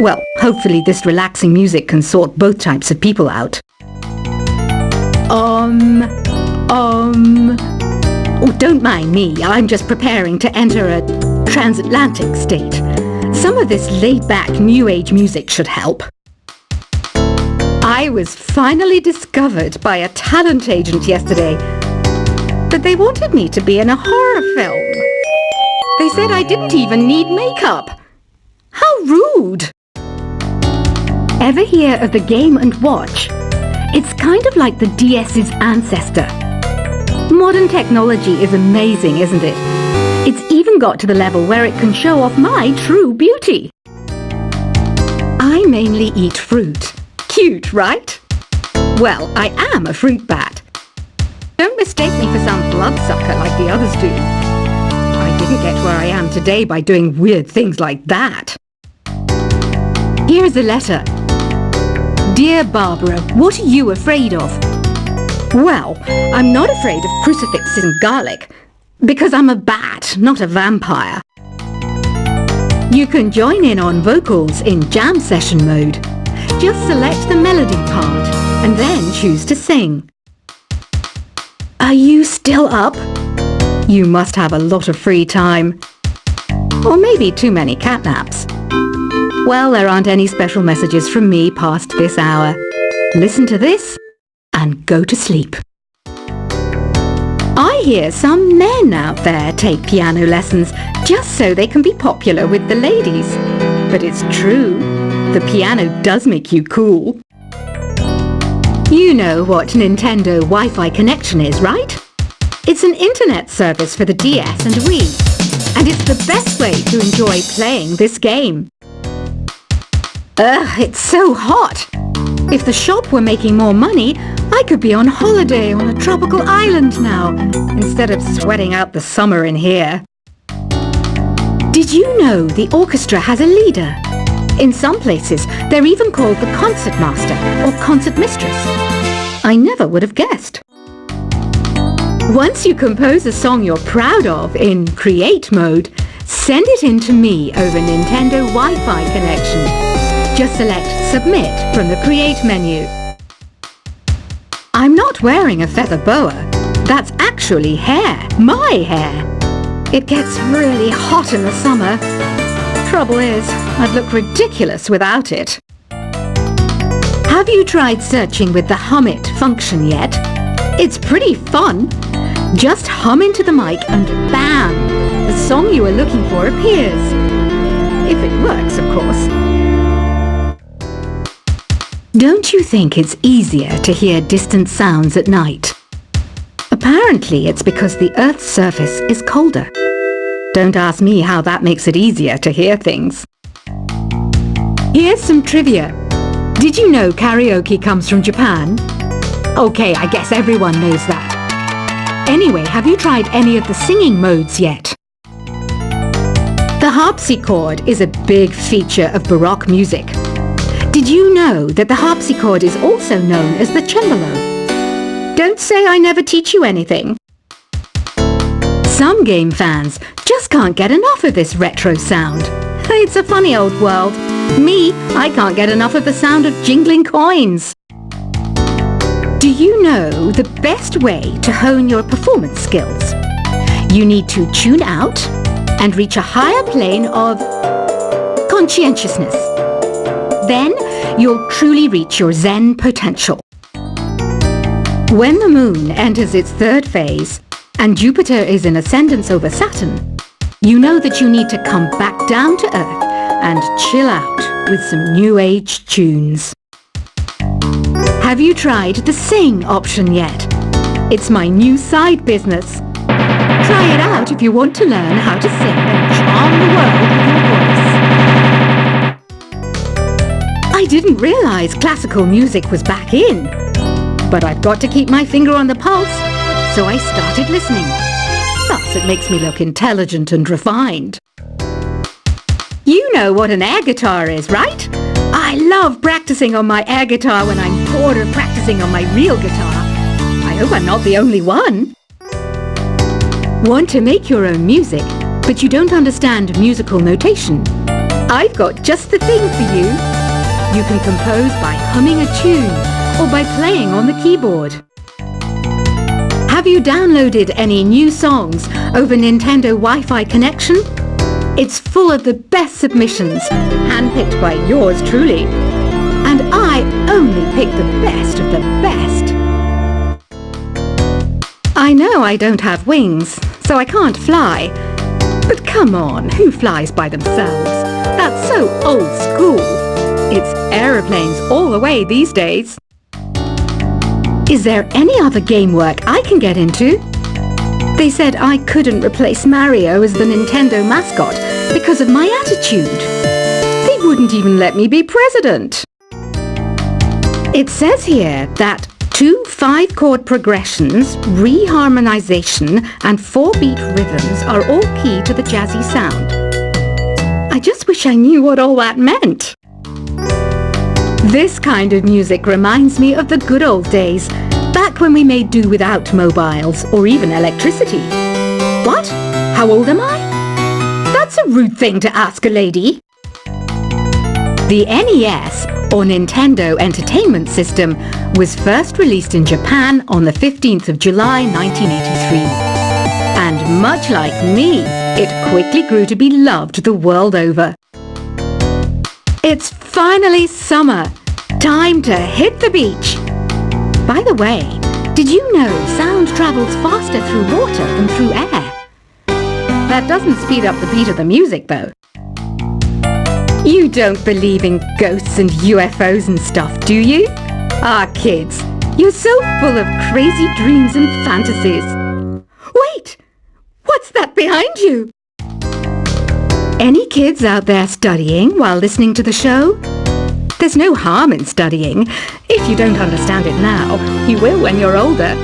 Well, hopefully this relaxing music can sort both types of people out. Oh, don't mind me. I'm just preparing to enter a transatlantic state. Some of this laid-back New Age music should help. I was finally discovered by a talent agent yesterday, but they wanted me to be in a horror film. They said I didn't even need makeup. How rude! Ever hear of the Game & Watch? It's kind of like the DS's ancestor. Modern technology is amazing, isn't it? It's even got to the level where it can show off my true beauty. I mainly eat fruit. Cute, right? Well, I am a fruit bat. Don't mistake me for some bloodsucker like the others do. I didn't get where I am today by doing weird things like that. Here's a letter. Dear Barbara, what are you afraid of? Well, I'm not afraid of crucifixes and garlic, because I'm a bat, not a vampire. You can join in on vocals in jam session mode. Just select the melody part and then choose to sing. Are you still up? You must have a lot of free time. Or maybe too many catnaps. Well, there aren't any special messages from me past this hour. Listen to this and go to sleep. I hear some men out there take piano lessons just so they can be popular with the ladies. But it's true, the piano does make you cool. You know what Nintendo Wi-Fi connection is, right? It's an internet service for the DS and Wii, and it's the best way to enjoy playing this game. Ugh, it's so hot! If the shop were making more money, I could be on holiday on a tropical island now, instead of sweating out the summer in here. Did you know the orchestra has a leader? In some places, they're even called the concert master or concert mistress. I never would have guessed. Once you compose a song you're proud of in create mode, send it in to me over Nintendo Wi-Fi connection. Just select Submit from the Create menu. I'm not wearing a feather boa. That's actually hair, my hair. It gets really hot in the summer. Trouble is, I'd look ridiculous without it. Have you tried searching with the Hum It function yet? It's pretty fun. Just hum into the mic and bam! The song you are looking for appears. If it works, of course. Don't you think it's easier to hear distant sounds at night? Apparently it's because the Earth's surface is colder. Don't ask me how that makes it easier to hear things. Here's some trivia. Did you know karaoke comes from Japan? Okay, I guess everyone knows that. Anyway, have you tried any of the singing modes yet? The harpsichord is a big feature of Baroque music. Did you know that the harpsichord is also known as the cembalo? Don't say I never teach you anything. Some game fans just can't get enough of this retro sound. It's a funny old world. Me, I can't get enough of the sound of jingling coins. Do you know the best way to hone your performance skills? You need to tune out and reach a higher plane of conscientiousness. Then you'll truly reach your Zen potential. When the moon enters its third phase and Jupiter is in ascendance over Saturn, you know that you need to come back down to Earth and chill out with some new age tunes. Have you tried the Sing option yet? It's my new side business. Try it out if you want to learn how to sing and charm the world with your voice. I didn't realize classical music was back in, but I've got to keep my finger on the pulse, so I started listening. Thus it makes me look intelligent and refined. You know what an air guitar is, right? I love practicing on my air guitar when I'm bored of practicing on my real guitar. I hope I'm not the only one. Want to make your own music, but you don't understand musical notation? I've got just the thing for you. You can compose by humming a tune or by playing on the keyboard. Have you downloaded any new songs over Nintendo Wi-Fi connection? It's full of the best submissions, handpicked by yours truly. And I only pick the best of the best. I know I don't have wings, so I can't fly. But come on, who flies by themselves? That's so old school. It's aeroplanes all the way these days. Is there any other game work I can get into? They said I couldn't replace Mario as the Nintendo mascot because of my attitude. They wouldn't even let me be president. It says here that 2 5-chord progressions, reharmonization, and 4-beat rhythms are all key to the jazzy sound. I just wish I knew what all that meant. This kind of music reminds me of the good old days, back when we made do without mobiles or even electricity. What? How old am I? That's a rude thing to ask a lady. The NES, or Nintendo Entertainment System, was first released in Japan on the 15th of July 1983. And much like me, it quickly grew to be loved the world over. It's finally summer. Time to hit the beach. By the way, did you know sound travels faster through water than through air? That doesn't speed up the beat of the music, though. You don't believe in ghosts and UFOs and stuff, do you? Ah, kids, you're so full of crazy dreams and fantasies. Wait! What's that behind you? Any kids out there studying while listening to the show? There's no harm in studying. If you don't understand it now, you will when you're older.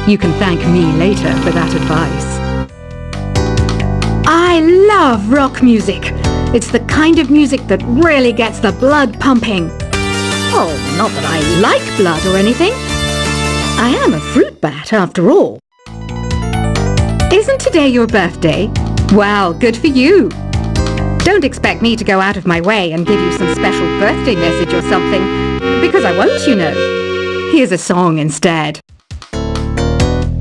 You can thank me later for that advice. I love rock music. It's the kind of music that really gets the blood pumping. Oh, not that I like blood or anything. I am a fruit bat after all. Isn't today your birthday? Well, good for you. Don't expect me to go out of my way and give you some special birthday message or something, because I won't, you know. Here's a song instead.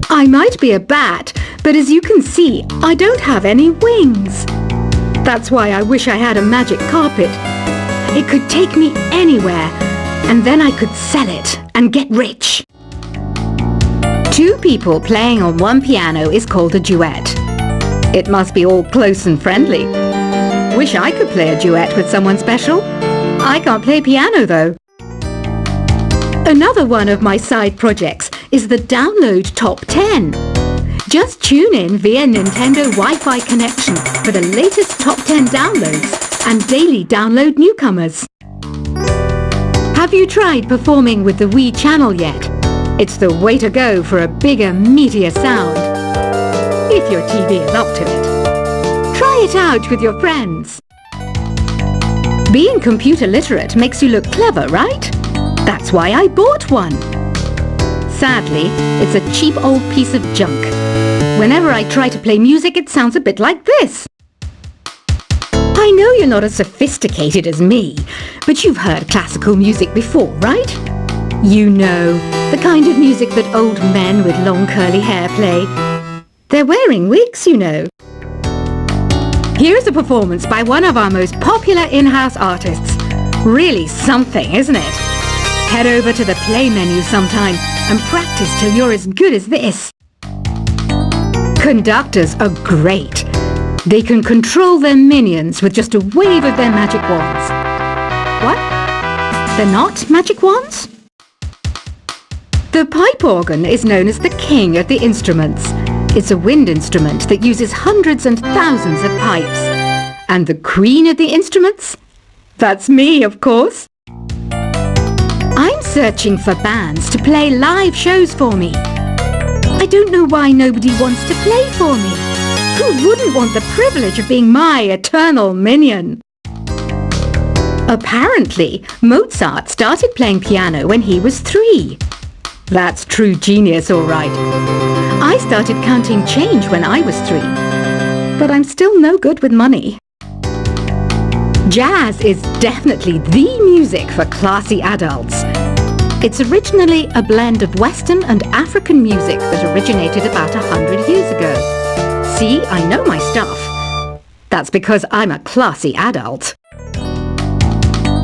I might be a bat, but as you can see, I don't have any wings. That's why I wish I had a magic carpet. It could take me anywhere, and then I could sell it and get rich. 2 people playing on one piano is called a duet. It must be all close and friendly. Wish I could play a duet with someone special. I can't play piano though. Another one of my side projects is the Download Top 10. Just tune in via Nintendo Wi-Fi connection for the latest top 10 downloads and daily download newcomers. Have you tried performing with the Wii channel yet? It's the way to go for a bigger, meatier sound. If your TV is up to it. Try it out with your friends. Being computer literate makes you look clever, right? That's why I bought one. Sadly, it's a cheap old piece of junk. Whenever I try to play music, it sounds a bit like this. I know you're not as sophisticated as me, but you've heard classical music before, right? You know, the kind of music that old men with long curly hair play. They're wearing wigs, you know. Here's a performance by one of our most popular in-house artists. Really something, isn't it? Head over to the play menu sometime and practice till you're as good as this. Conductors are great. They can control their minions with just a wave of their magic wands. What? They're not magic wands? The pipe organ is known as the king of the instruments. It's a wind instrument that uses hundreds and thousands of pipes. And the queen of the instruments? That's me, of course. I'm searching for bands to play live shows for me. I don't know why nobody wants to play for me. Who wouldn't want the privilege of being my eternal minion? Apparently, Mozart started playing piano when he was 3. That's true genius, all right. I started counting change when I was 3. But I'm still no good with money. Jazz is definitely the music for classy adults. It's originally a blend of Western and African music that originated about 100 years ago. See, I know my stuff. That's because I'm a classy adult.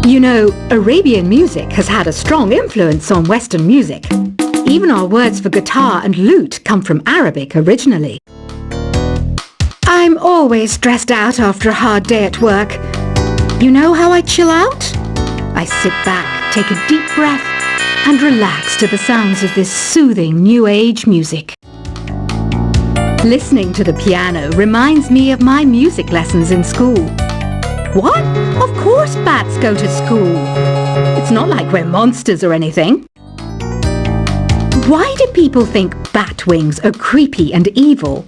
You know, Arabian music has had a strong influence on Western music. Even our words for guitar and lute come from Arabic originally. I'm always stressed out after a hard day at work. You know how I chill out? I sit back, take a deep breath, and relax to the sounds of this soothing new age music. Listening to the piano reminds me of my music lessons in school. What? Of course bats go to school. It's not like we're monsters or anything. Why do people think bat wings are creepy and evil?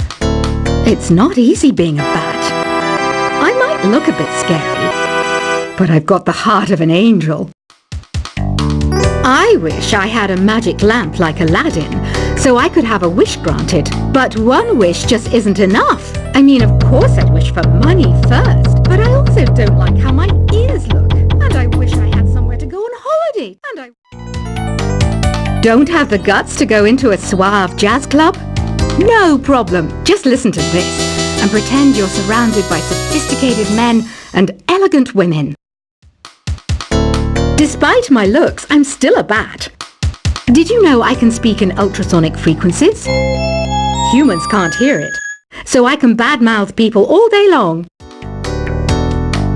It's not easy being a bat. I might look a bit scary, but I've got the heart of an angel. I wish I had a magic lamp like Aladdin, so I could have a wish granted. But one wish just isn't enough. I mean, of course I'd wish for money first, but I also don't like how my ears look. And I wish I had somewhere to go on holiday. And I don't have the guts to go into a suave jazz club? No problem. Just listen to this and pretend you're surrounded by sophisticated men and elegant women. Despite my looks, I'm still a bat. Did you know I can speak in ultrasonic frequencies? Humans can't hear it, so I can badmouth people all day long.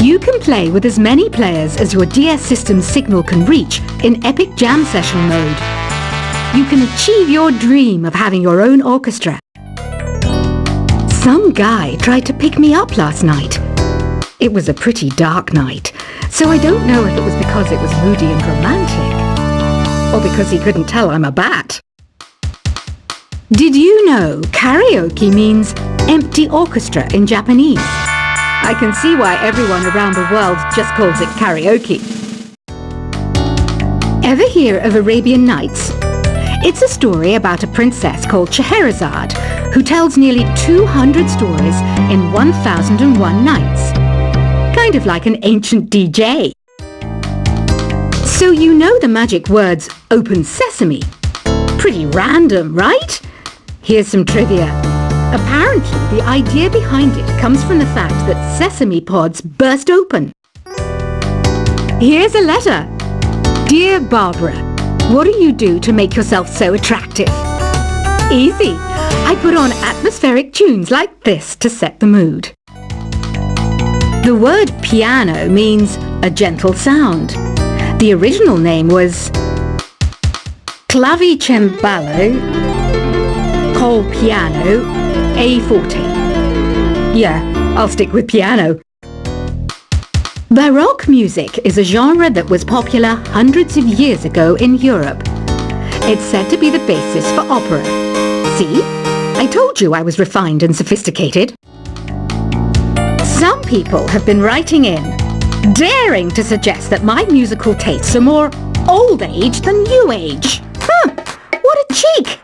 You can play with as many players as your DS system's signal can reach in epic jam session mode. You can achieve your dream of having your own orchestra. Some guy tried to pick me up last night. It was a pretty dark night, so I don't know if it was because it was moody and romantic, or because he couldn't tell I'm a bat. Did you know karaoke means empty orchestra in Japanese? I can see why everyone around the world just calls it karaoke. Ever hear of Arabian Nights? It's a story about a princess called Scheherazade who tells nearly 200 stories in 1001 nights. Kind of like an ancient DJ. So you know the magic words "Open Sesame." Pretty random, right? Here's some trivia. Apparently, the idea behind it comes from the fact that sesame pods burst open. Here's a letter. Dear Barbara, what do you do to make yourself so attractive? Easy. I put on atmospheric tunes like this to set the mood. The word piano means a gentle sound. The original name was clavicembalo col piano a forte. Yeah, I'll stick with piano. Baroque music is a genre that was popular hundreds of years ago in Europe. It's said to be the basis for opera. See? I told you I was refined and sophisticated. Some people have been writing in, daring to suggest that my musical tastes are more old age than new age. Huh, what a cheek!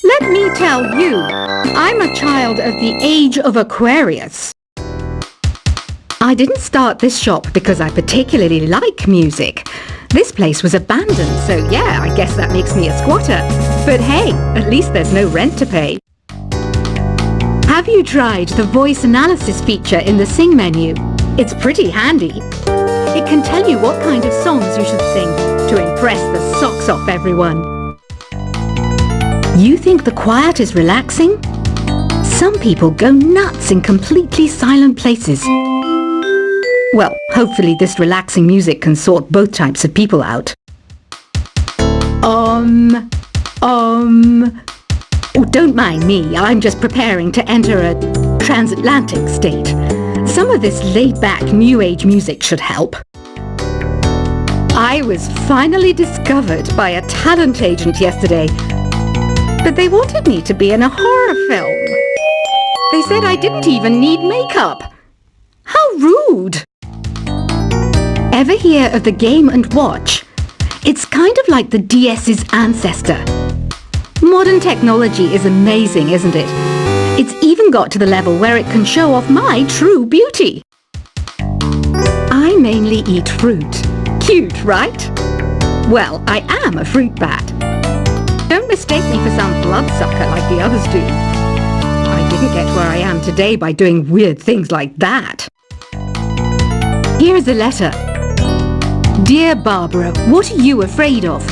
Let me tell you, I'm a child of the age of Aquarius. I didn't start this shop because I particularly like music. This place was abandoned, so yeah, I guess that makes me a squatter. But hey, at least there's no rent to pay. Have you tried the voice analysis feature in the Sing menu? It's pretty handy. It can tell you what kind of songs you should sing to impress the socks off everyone. You think the quiet is relaxing? Some people go nuts in completely silent places. Well, hopefully this relaxing music can sort both types of people out. Oh, don't mind me, I'm just preparing to enter a transatlantic state. Some of this laid-back new age music should help. I was finally discovered by a talent agent yesterday, but they wanted me to be in a horror film. They said I didn't even need makeup. How rude! Ever hear of the Game & Watch? It's kind of like the DS's ancestor. Modern technology is amazing, isn't it? It's even got to the level where it can show off my true beauty. I I mainly eat fruit. Cute, right? Well, I am a fruit bat. Don't mistake me for some bloodsucker like the others do. I didn't get where I am today by doing weird things like that. Here's a letter. Dear Barbara, what are you afraid of?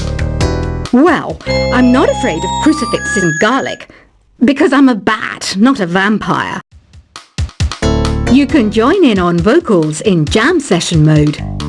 Well, I'm not afraid of crucifixes and garlic, because I'm a bat, not a vampire. You can join in on vocals in jam session mode.